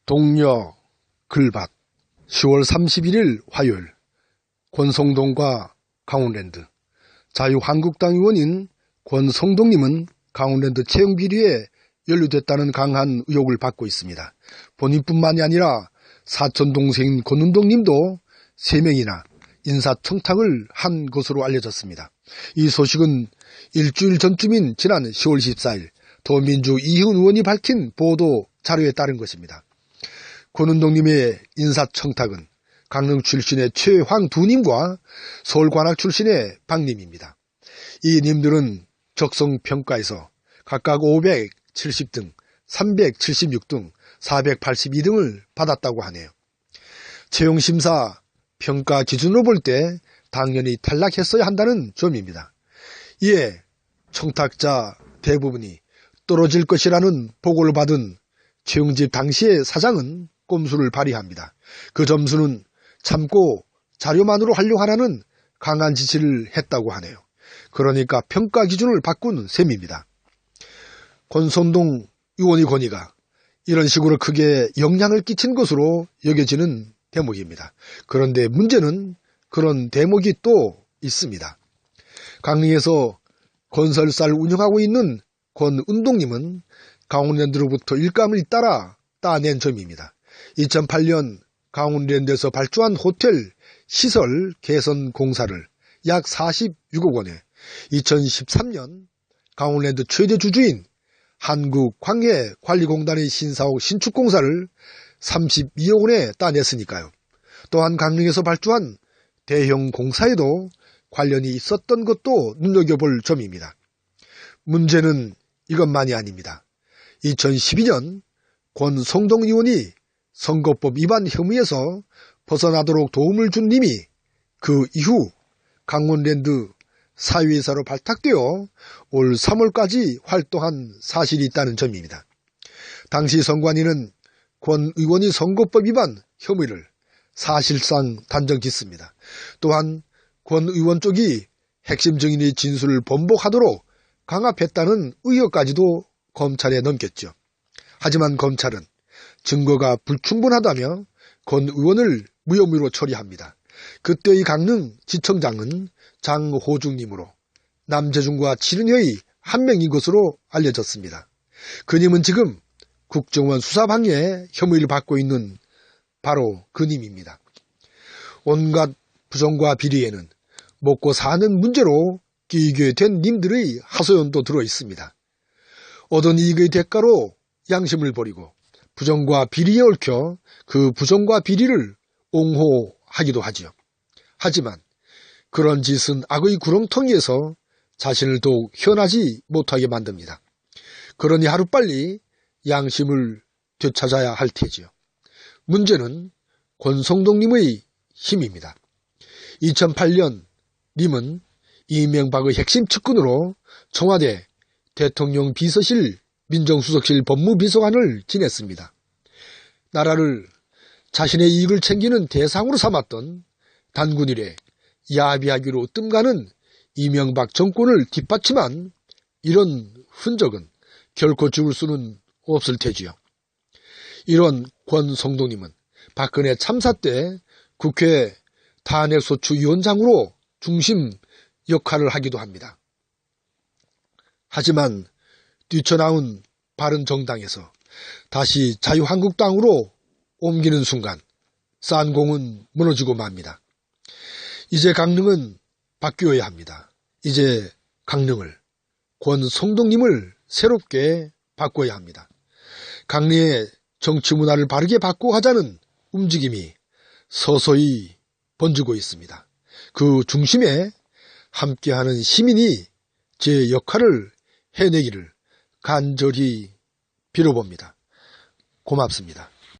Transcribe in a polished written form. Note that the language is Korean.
동료 글밭 10월 31일 화요일 권성동과 강원랜드 자유한국당 의원인 권성동님은 강원랜드 채용비리에 연루됐다는 강한 의혹을 받고 있습니다. 본인뿐만이 아니라 사촌동생인 권운동님도 3명이나 인사청탁을 한 것으로 알려졌습니다. 이 소식은 일주일 전쯤인 지난 10월 14일 더민주 이희훈 의원이 밝힌 보도 자료에 따른 것입니다. 권운동님의 인사청탁은 강릉 출신의 최황두님과 서울관악 출신의 박님입니다. 이 님들은 적성평가에서 각각 570등, 376등, 482등을 받았다고 하네요. 채용심사 평가 기준으로 볼 때 당연히 탈락했어야 한다는 점입니다. 이에 청탁자 대부분이 떨어질 것이라는 보고를 받은 채용집 당시의 사장은 꼼수를 발휘합니다. 그 점수는 참고 자료만으로 활용하라는 강한 지시를 했다고 하네요. 그러니까 평가 기준을 바꾼 셈입니다. 권성동 의원의 권위가 이런 식으로 크게 영향을 끼친 것으로 여겨지는 대목입니다. 그런데 문제는 그런 대목이 또 있습니다. 강릉에서 건설사를 운영하고 있는 권운동님은 강원랜드로부터 일감을 따라 따낸 점입니다. 2008년 강원랜드에서 발주한 호텔 시설 개선 공사를 약 46억 원에 2013년 강원랜드 최대 주주인 한국광해관리공단의 신사옥 신축공사를 32억 원에 따냈으니까요. 또한 강릉에서 발주한 대형 공사에도 관련이 있었던 것도 눈여겨볼 점입니다. 문제는 이것만이 아닙니다. 2012년 권성동 의원이 선거법 위반 혐의에서 벗어나도록 도움을 준 님이 그 이후 강원랜드 사유이사로 발탁되어 올 3월까지 활동한 사실이 있다는 점입니다. 당시 선관위는 권 의원이 선거법 위반 혐의를 사실상 단정짓습니다. 또한 권 의원 쪽이 핵심 증인의 진술을 번복하도록 강압했다는 의혹까지도 검찰에 넘겼죠. 하지만 검찰은 증거가 불충분하다며 권 의원을 무혐의로 처리합니다. 그때의 강릉지청장은 장호중님으로 남재준과 7인녀의 한 명인 것으로 알려졌습니다. 그님은 지금 국정원 수사방해 혐의를 받고 있는 바로 그님입니다. 온갖 부정과 비리에는 먹고 사는 문제로 끼게 된 님들의 하소연도 들어있습니다. 얻은 이익의 대가로 양심을 버리고 부정과 비리에 얽혀 그 부정과 비리를 옹호하기도 하지요. 하지만 그런 짓은 악의 구렁텅이에서 자신을 더욱 현하지 못하게 만듭니다. 그러니 하루빨리 양심을 되찾아야 할 테지요. 문제는 권성동님의 힘입니다. 2008년 님은 이명박의 핵심 측근으로 청와대 대통령 비서실 민정수석실 법무비서관을 지냈습니다. 나라를 자신의 이익을 챙기는 대상으로 삼았던 단군 이래 야비하기로 뜸가는 이명박 정권을 뒷받침한 이런 흔적은 결코 지울 수는 없을 테지요. 이런 권성동님은 박근혜 참사 때 국회 탄핵소추위원장으로 중심 역할을 하기도 합니다. 하지만 뛰쳐나온 바른정당에서 다시 자유한국당으로 옮기는 순간 쌓은 공은 무너지고 맙니다. 이제 강릉은 바뀌어야 합니다. 이제 강릉을 권성동님을 새롭게 바꿔야 합니다. 강릉의 정치 문화를 바르게 바꿔가자는 움직임이 서서히 번지고 있습니다. 그 중심에 함께하는 시민이 제 역할을 해내기를 간절히 빌어봅니다. 고맙습니다.